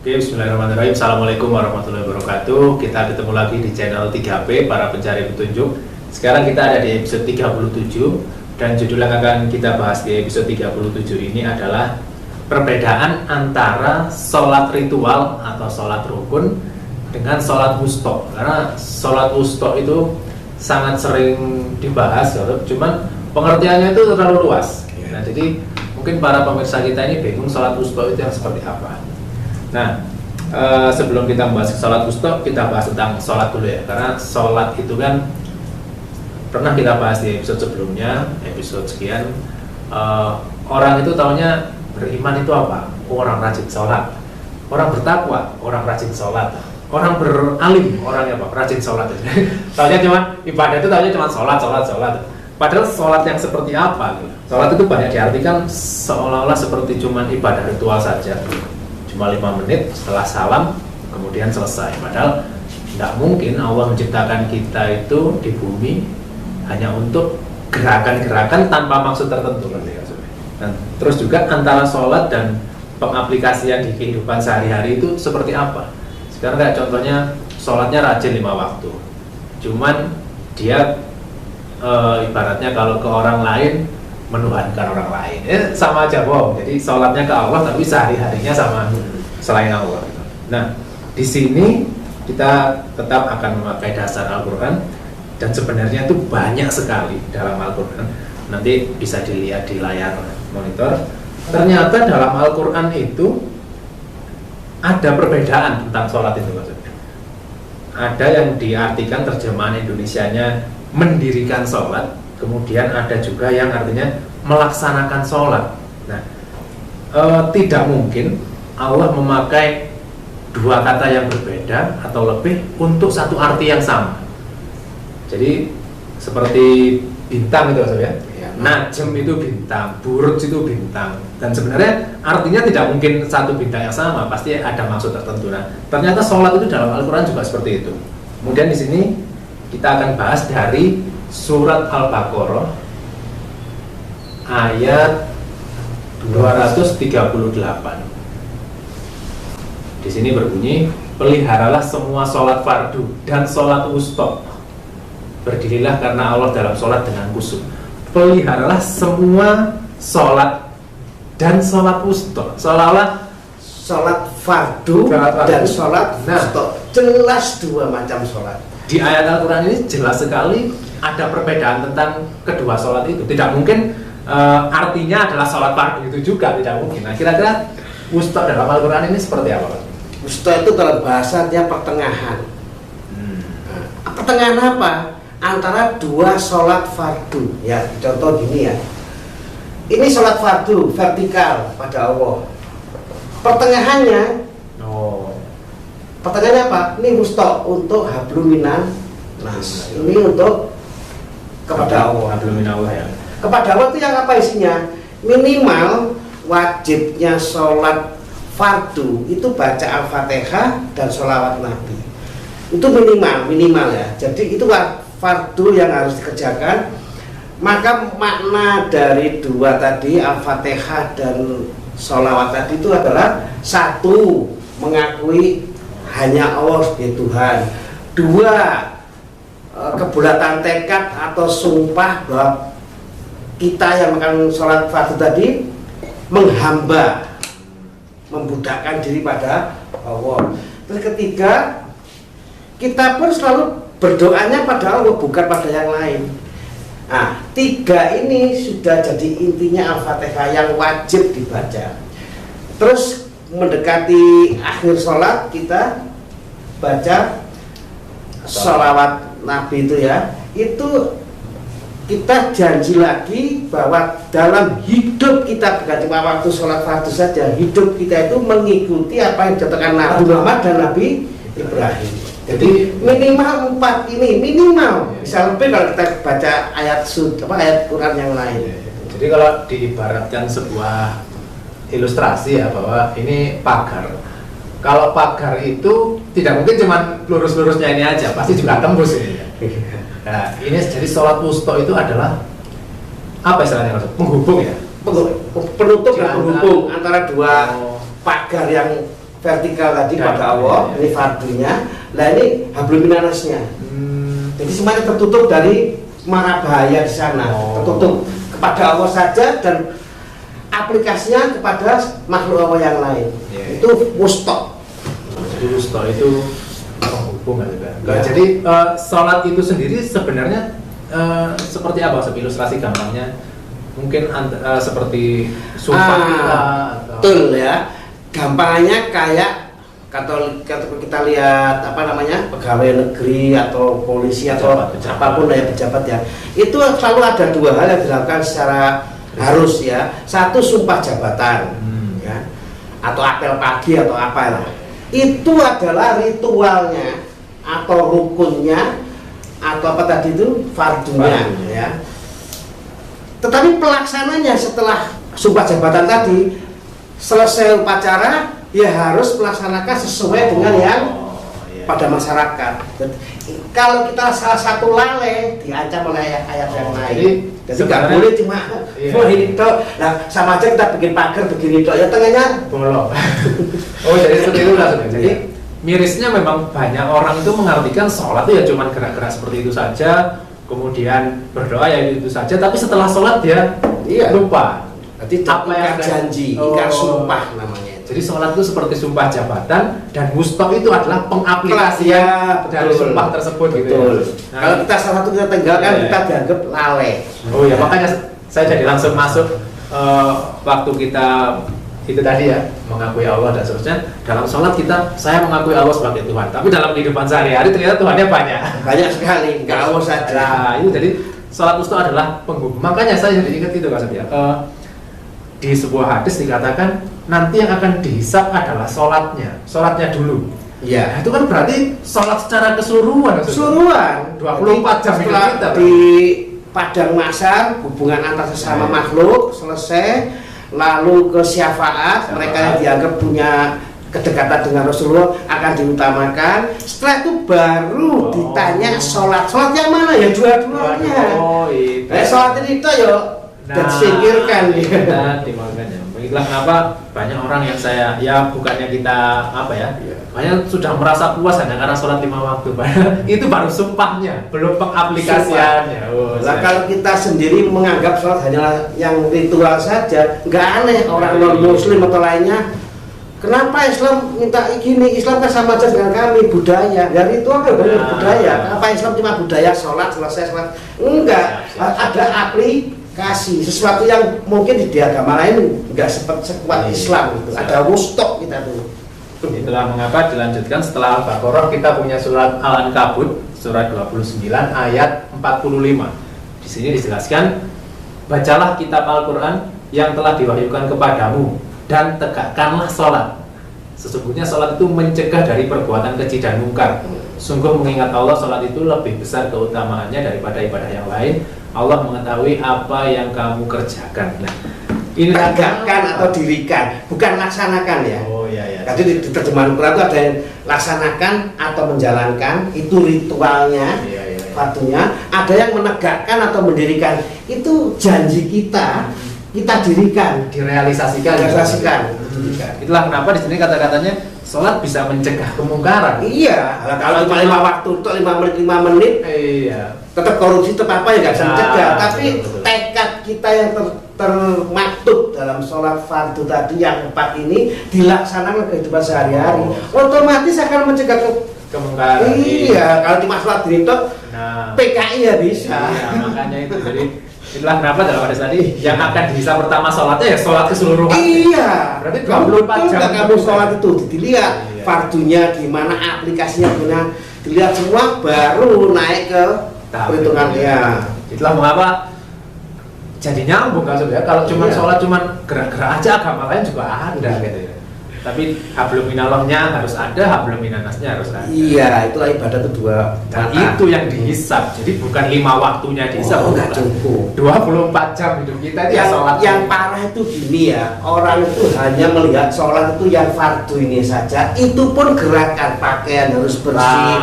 Oke, bismillahirrahmanirrahim. Assalamualaikum warahmatullahi wabarakatuh. Kita ketemu lagi di channel 3P, para pencari petunjuk. Sekarang kita ada di episode 37, dan judul yang akan kita bahas di episode 37 ini adalah perbedaan antara sholat ritual atau sholat rukun dengan sholat wusta. Karena sholat wusta itu sangat sering dibahas, cuman pengertiannya itu terlalu luas. Nah, jadi mungkin para pemirsa kita ini bingung sholat wusta itu yang seperti apa. Nah, sebelum kita membahas sholat wusta, kita bahas tentang sholat dulu ya. Karena sholat itu kan pernah kita bahas di episode sebelumnya, episode sekian. Orang itu taunya beriman itu apa? Orang rajin sholat. Orang bertakwa, orang rajin sholat. Orang beralim, orangnya apa? Rajin sholat. Taunya cuma ibadah itu taunya cuma sholat. Padahal sholat yang seperti apa? Sholat itu banyak diartikan seolah-olah seperti cuma ibadah ritual saja. Cuma 5 menit setelah salam kemudian selesai. Padahal tidak mungkin Allah menciptakan kita itu di bumi hanya untuk gerakan-gerakan tanpa maksud tertentu. Dan terus juga antara sholat dan pengaplikasian di kehidupan sehari-hari itu seperti apa? Sekarang kayak contohnya sholatnya rajin 5 waktu, cuman dia ibaratnya kalau ke orang lain menuhankan orang lain, sama aja bohong. Jadi sholatnya ke Allah tapi sehari-harinya sama selain Allah. Nah, di sini kita tetap akan memakai dasar Al-Quran, dan sebenarnya itu banyak sekali dalam Al-Quran. Nanti bisa dilihat di layar monitor. Ternyata dalam Al-Quran itu ada perbedaan tentang sholat itu maksudnya. Ada yang diartikan terjemahan Indonesianya mendirikan sholat, kemudian ada juga yang artinya melaksanakan sholat. Nah, tidak mungkin Allah memakai dua kata yang berbeda atau lebih untuk satu arti yang sama. Jadi seperti bintang itu ya, najem itu bintang, buruj itu bintang, dan sebenarnya artinya tidak mungkin satu bintang yang sama, pasti ada maksud tertentu. Nah, ternyata sholat itu dalam Al-Quran juga seperti itu. Kemudian di sini kita akan bahas dari surat Al-Baqarah ayat 238. Di sini berbunyi, peliharalah semua sholat fardu dan sholat wusta. Berdirilah karena Allah dalam sholat dengan khusyuk. Peliharalah semua sholat dan sholat wusta. Seolah-olah sholat fardu dan sholat wusta, jelas dua macam sholat. Di ayat Al-Quran ini jelas sekali ada perbedaan tentang kedua sholat itu. Tidak mungkin artinya adalah sholat fardu itu juga, tidak mungkin. Nah, kira-kira wusta dalam Al-Quran ini seperti apa, Pak? Wusta itu dalam bahasanya pertengahan. Pertengahan apa? Antara dua sholat fardu. Ya, contoh gini ya. Ini sholat fardu vertikal pada Allah. Pertengahannya, pertengahannya apa? Ini wusta untuk hablum minan nas. Ini untuk kepada Allah. Hablum minan Allah ya. Kepada Allah itu yang apa isinya? Minimal wajibnya sholat fardu itu baca Al-Fatihah dan sholawat Nabi. Itu minimal ya. Jadi itu fardu yang harus dikerjakan. Maka makna dari dua tadi, Al-Fatihah dan sholawat tadi, itu adalah satu, mengakui hanya Allah sebagai Tuhan. Dua, kebulatan tekad atau sumpah bahwa kita yang akan sholat fardu tadi menghamba, membudakkan diri pada Allah. Terus ketiga, kita pun selalu berdoanya pada Allah, bukan pada yang lain. Nah, tiga ini sudah jadi intinya Al-Fatihah yang wajib dibaca. Terus mendekati akhir sholat kita baca sholawat Nabi itu ya. Itu kita janji lagi bahwa dalam hidup kita, bukan cuma waktu sholat fardu saja, hidup kita itu mengikuti apa yang dikatakan Nabi Muhammad dan Nabi Ibrahim. Jadi minimal 4 ini, minimal. Bisa lebih kalau kita baca ayat Quran yang lain. Jadi kalau diibaratkan sebuah ilustrasi ya, bahwa ini pagar. Kalau pagar itu tidak mungkin cuma lurus-lurusnya ini aja, pasti juga tembus ini. Nah, ini jadi sholat wusta itu adalah apa istilahnya, maksud? Penghubung ya? Penutup dan penghubung antara dua pagar yang vertikal tadi Dan, pada Allah, iya. ini fardunya. Nah ini hablum minannasnya. Jadi semuanya tertutup dari mara bahaya di sana, tertutup kepada Allah saja dan aplikasinya kepada makhluk Allah yang lain. Yeah. Itu mustok. Jadi wusto itu penghubung kan juga. Ya. Jadi sholat itu sendiri sebenarnya seperti apa? Ilustrasi gampangnya mungkin seperti sumpah kita atau... Betul ya. Gampangnya kayak kalau kita lihat apa namanya pegawai negeri atau polisi atau Pejabat. apapun ya pejabat ya, itu selalu ada dua hal yang dilakukan secara harus ya. Satu sumpah jabatan ya, atau apel pagi atau apalah. Itu adalah ritualnya atau rukunnya atau apa tadi itu fardunya ya. Tetapi pelaksananya setelah sumpah jabatan tadi selesai upacara ya harus melaksanakan sesuai dengan yang iya. pada masyarakat. Kalau kita salah satu lalai diancam oleh ayat yang lain. Jadi nggak boleh cuma ini toh. Nah sama aja kita bikin pagar begini toh ya tengahnya bolong. Oh jadi seperti itu langsung. Jadi mirisnya memang banyak orang itu mengartikan sholat itu ya cuma gerak-gerak seperti itu saja, kemudian berdoa ya itu saja. Tapi setelah sholat dia lupa. Jadi Apa yang ingkar janji, ingkar sumpah namanya. Jadi sholat itu seperti sumpah jabatan dan mustok itu adalah pengaplikasian dari sumpah tersebut. Betul. Gitu ya. Nah, Kalau kita salah satu kita tinggalkan kita dianggap lalai. oh ya makanya saya jadi langsung masuk waktu kita itu tadi ya mengakui Allah dan seterusnya. Dalam sholat saya mengakui Allah sebagai Tuhan. Tapi dalam kehidupan sehari-hari ternyata Tuhannya banyak. Banyak sekali, nggak Allah saja. Nah, itu jadi sholat mustok adalah penghubung. Makanya saya jadi ingat itu Kak Setia. Di sebuah hadis dikatakan nanti yang akan dihisap adalah sholatnya dulu. Iya. Nah, itu kan berarti sholat secara keseluruhan. Keseluruhan 24 jam hidup setelah kita. di padang mahsyar hubungan antar sesama makhluk selesai, lalu ke syafaat mereka yang dianggap punya kedekatan dengan Rasulullah akan diutamakan. Setelah itu baru ditanya sholat yang mana ya dua-duanya. Oh itu. Sholat ini itu ya dan disingkirkan kita dimakannya. Itulah kenapa banyak orang yang ya bukannya kita banyak sudah merasa puas hanya karena sholat 5 waktu. Itu baru sumpahnya, belum pengaplikasiannya. Nah, kalau kita sendiri menganggap sholat hanyalah yang ritual saja, nggak aneh orang non muslim atau lainnya. Kenapa Islam minta gini? Islam kan sama aja dengan kami, budaya. Ya ritual kan benar budaya. Apa Islam cuma budaya sholat selesai sholat? Enggak, ada aplikasi sesuatu yang mungkin di agama lain nggak sekuat Islam gitu. Ada mustok kita tuh. Itulah mengapa dilanjutkan setelah Al-Baqarah kita punya surat Al-Ankabut surat 29 ayat 45. Di sini dijelaskan, bacalah kitab Al-Qur'an yang telah diwahyukan kepadamu dan tegakkanlah sholat. Sesungguhnya sholat itu mencegah dari perbuatan keji dan mungkar. Sungguh mengingat Allah, sholat itu lebih besar keutamaannya daripada ibadah yang lain. Allah mengetahui apa yang kamu kerjakan. Nah, ini tegakkan atau dirikan, bukan laksanakan ya. Oh iya ya. Jadi di terjemahan Quran itu ada yang laksanakan atau menjalankan, itu ritualnya, fardunya. Ada yang menegakkan atau mendirikan, itu janji kita dirikan, direalisasikan. Itulah kenapa di sini kata-katanya sholat bisa mencegah kemungkaran. Iya, kalau cuma 5 waktu untuk 5 menit, iya. Tetap korupsi tetap apa ya nggak bisa mencegah. Tapi betul. tekad kita yang termaktub dalam sholat fardu tadi yang 4 ini dilaksanakan kehidupan sehari-hari, otomatis akan mencegah kemungkaran. Iya, kalau cuma sholat itu PKI ya bisa. Iya, makanya itu jadi itulah kenapa dalam hadis tadi yang akan dihisab pertama sholatnya ya sholat keseluruhan. Iya. Berarti 24 jam kamu sholat itu dilihat fardunya gimana, aplikasinya gimana, dilihat semua baru naik ke perhitungan ya. Itulah mengapa jadi nyambung kan sebenarnya. Kalau cuma sholat cuma gerak-gerak aja, agama lain juga ada gitu ya. Tapi hablum minallahnya harus ada, hablum minannasnya harus ada. Iya, itulah ibadah kedua. Dan itu yang dihisab. Jadi bukan 5 waktunya dihisab, enggak cukup. 24 jam hidup kita itu ya sholat. Yang parah itu gini ya, orang itu hanya melihat sholat itu yang fardu ini saja. Itu pun gerakan pakaian harus bersih.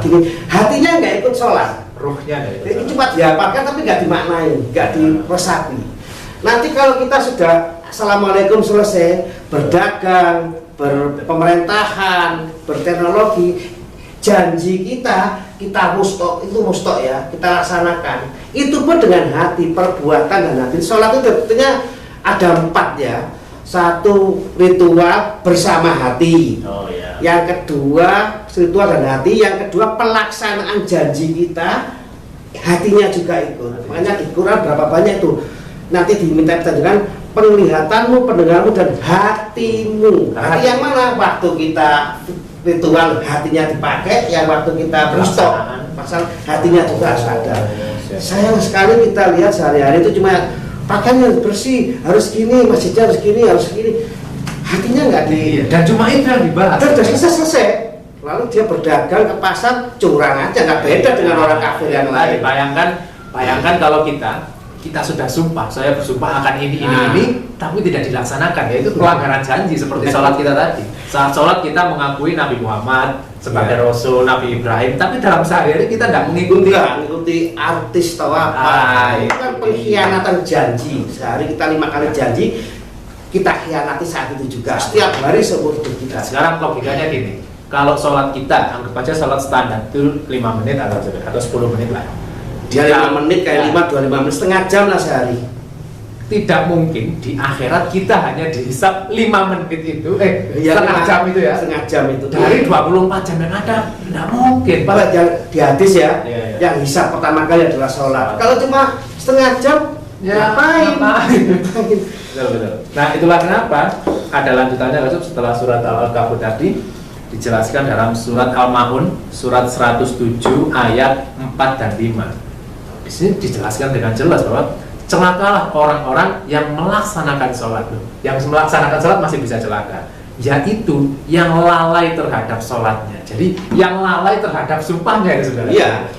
Gini, hatinya nggak ikut sholat. Ruhnya dari itu cuma dihafalkan tapi nggak dimaknai, nggak diresapi. Nanti kalau kita sudah assalamualaikum selesai, berdagang, berpemerintahan, berteknologi, janji kita mustok ya, kita laksanakan. Itu pun dengan hati, perbuatan dan hati. Sholat itu tentunya ada 4 ya. Satu, ritual bersama hati. Yang kedua, ritual dan hati. Yang kedua, pelaksanaan janji kita, hatinya juga ikut. Makanya di Quran berapa banyak itu. Nanti diminta dengan penglihatanmu, pendengarmu dan hatimu. Hati yang mana? Waktu kita ritual hatinya dipakai, yang waktu kita berstok pasal hatinya juga sadar. Sayang sekali kita lihat sehari-hari itu cuma pakaian bersih, harus gini, masjidnya harus gini, hatinya nggak di. Dan cuma itu yang dibahas. Dan sudah selesai. Lalu dia berdagang ke pasar curang aja, nggak beda dengan orang kafir yang lain. Bayangkan kalau kita sudah sumpah, saya bersumpah akan ini, tapi tidak dilaksanakan, yaitu pelanggaran janji seperti sholat kita tadi. Saat sholat kita mengakui Nabi Muhammad sebagai Rasul, Nabi Ibrahim, tapi dalam sehari-hari kita tidak mengikuti artis atau apa. Itu kan pengkhianatan janji. Sehari kita 5 kali janji, kita khianati saat itu juga. Setiap hari seumur hidup kita. Sekarang logikanya gini, kalau sholat kita, anggap aja sholat standar itu 5 menit atau 10 menit lah. Dia 5 menit kayak 25 menit, setengah jam lah sehari. Tidak mungkin di akhirat kita hanya dihisap 5 menit itu, setengah jam itu ya. Setengah jam itu. Dari 24 jam yang ada, tidak mungkin. Pak, di hadis ya, yang hisap pertama kali adalah sholat. Kalau cuma setengah jam, ngapain? Betul. Nah, itulah kenapa ada lanjutannya setelah surat Al-Kahf tadi dijelaskan dalam surat Al-Maun, surat 107 ayat 4 dan 5. Di sini dijelaskan dengan jelas bahwa celakalah orang-orang yang melaksanakan sholat. Yang melaksanakan sholat masih bisa celaka, yaitu yang lalai terhadap sholatnya. Jadi yang lalai terhadap sumpahnya itu saudara. Iya,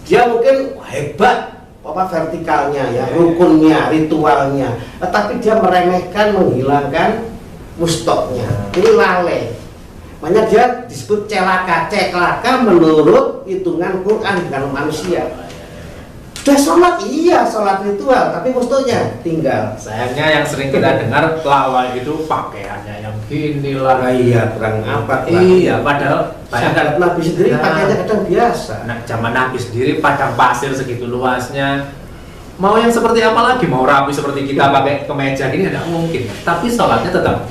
dia mungkin hebat vertikalnya ya, rukunnya, ritualnya, tetapi dia meremehkan, menghilangkan mustoknya. Ini lalai. Makanya dia disebut celaka menurut hitungan Quran bukan manusia. Sudah sholat, sholat ritual, tapi mustoknya tinggal. Sayangnya yang sering kita dengar lalai itu pakaiannya yang gini lah. Kurang apa? Iya, padahal bayangkan Nabi sendiri pakaiannya kadang biasa. Nah, zaman Nabi sendiri padang pasir segitu luasnya. Mau yang seperti apa lagi? Mau rapi seperti kita pakai kemeja gini tidak mungkin. Tapi sholatnya tetap.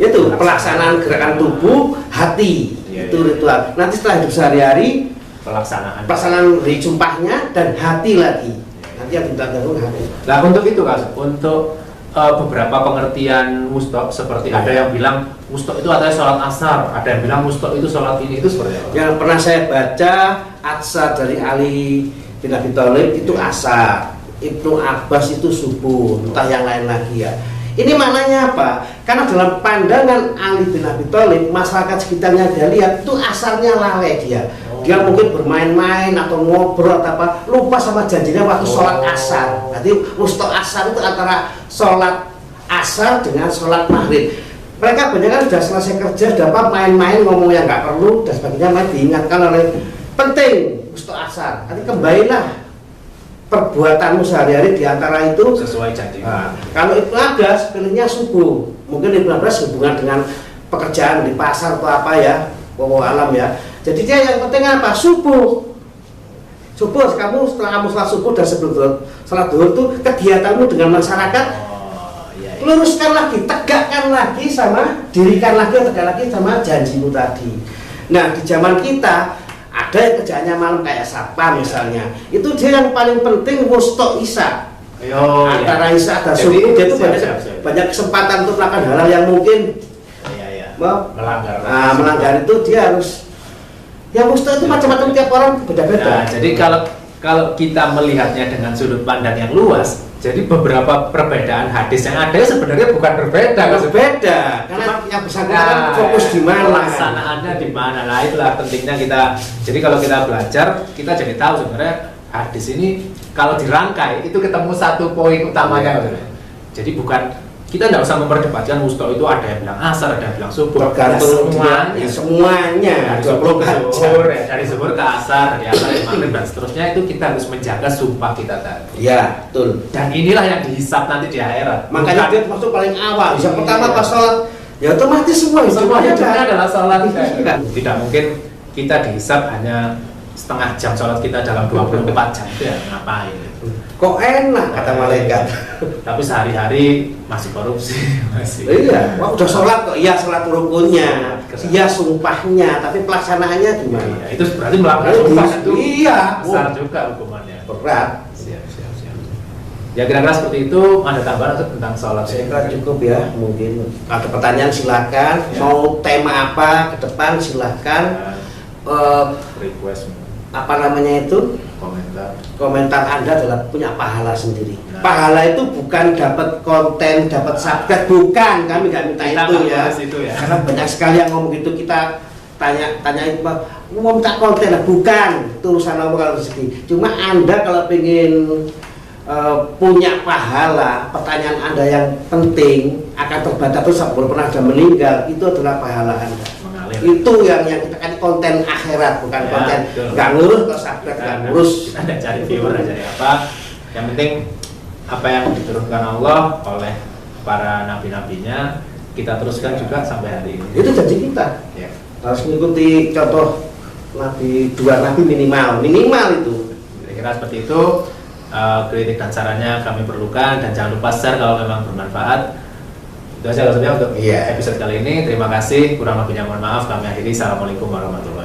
Itu pelaksanaan gerakan tubuh, hati. Itu ritual. Nanti setelah hidup sehari-hari pelaksanaan hari sumpahnya dan hati lagi. Nanti yang ditanggung hati. Nah, untuk itu untuk beberapa pengertian mustok seperti ada yang bilang mustok itu adalah sholat asar, ada yang bilang mustok itu sholat ini, itu seperti apa? Yang pernah saya baca asar dari Ali bin Abi Thalib itu asar, Ibnu Abbas itu subuh, entah yang lain lagi ya. Ini maknanya apa? Karena dalam pandangan Ali bin Abi Thalib, masyarakat sekitarnya dia lihat itu asarnya lalai dia. Dia mungkin bermain-main atau ngobrol atau apa, lupa sama janjinya waktu sholat asar. Berarti mustok asar itu antara sholat asar dengan sholat maghrib. Mereka banyak kan sudah selesai kerja, sudah apa main-main, ngomong yang nggak perlu dan sebagainya, malah diingatkan oleh penting mustok asar. Nanti kembalilah perbuatanmu sehari-hari diantara itu sesuai janji. Kalau Ibnu Abbas pilihnya subuh, mungkin Ibnu Abbas hubungan dengan pekerjaan di pasar atau apa ya, wallahu alam ya. Jadi dia yang penting apa? Subuh kamu setelah kamu sholat subuh dan sebelum sholat duhur itu kegiatanmu dengan masyarakat luruskan lagi, tegakkan lagi sama dirikan lagi, tegak lagi sama janjimu tadi. Nah di zaman kita ada yang kerjaannya malam kayak satpam misalnya, itu dia yang paling penting mustok isya. Antara isya dan subuh dia itu banyak kesempatan untuk melakukan hal-hal yang mungkin melanggar itu dia harus. Ya mustok itu macam-macam, tiap orang beda-beda. Nah, jadi kalau kita melihatnya dengan sudut pandang yang luas, jadi beberapa perbedaan hadis yang ada sebenarnya bukan berbeda. Karena yang bersangkutan fokus di mana, pelaksanaannya di mana. Nah, itulah pentingnya kita. Jadi kalau kita belajar, kita jadi tahu sebenarnya hadis ini kalau dirangkai itu ketemu satu poin utamanya. Jadi bukan, kita tidak usah memperdebatkan mustok itu ada yang bilang asar, ada yang bilang subuh. Tergantung semuanya. Dari zuhur ke asar, dari asar ke maghrib dan seterusnya, itu kita harus menjaga sumpah kita tadi. Ya, betul. Dan inilah yang dihisap nanti di akhirat. Makanya dia masuk paling awal. Yang pertama pas sholat Ya otomatis semua Semuanya hidupnya adalah sholat. Iya. Tidak mungkin kita dihisab hanya setengah jam sholat kita dalam 24 jam itu ya ngapain itu. Kok enak kata malaikat. Tapi sehari-hari masih korupsi, masih. Iya, wah udah sholat kok, iya sholat rukunnya, iya sumpahnya, tapi pelaksanaannya gimana? Iya, itu berarti melanggar sumpah itu. Iya, Besar juga hukumannya. berat. Siap. Ya kira-kira seperti itu. Ada tambahan tentang sholat? Saya kira cukup ya, mungkin ada pertanyaan silakan. Ya. Mau tema apa ke depan silakan. Request, Apa namanya itu? Komentar Anda adalah punya pahala sendiri. Nah. Pahala itu bukan dapat konten, dapat subscribe, bukan. Kami nggak minta Kita itu ya. itu ya. Karena banyak sekali yang ngomong gitu, kita tanyain mau minta konten, bukan. Itu urusan Allah kalau rezeki. Cuma Anda kalau pengen punya pahala, pertanyaan Anda yang penting akan terbaca terus sampai pernah sudah meninggal, itu adalah pahala Anda. Mengalir. Itu yang kita kan konten akhirat, bukan Ya, konten betul. nggak ngurus atau subscribe nggak ngurus. Kita nggak cari viewer, nggak cari apa. Yang penting apa yang diturunkan Allah oleh para nabi-nabinya kita teruskan juga sampai hari ini. Itu janji kita. Ya. Harus mengikuti contoh Nabi, dua Nabi minimal itu. Kira-kira seperti itu. Kritik dan sarannya kami perlukan, dan jangan lupa share kalau memang bermanfaat. Itu saja untuk Iya. episode kali ini. Terima kasih, kurang lebihnya mohon maaf. Kami akhiri. Assalamualaikum warahmatullahi wabarakatuh.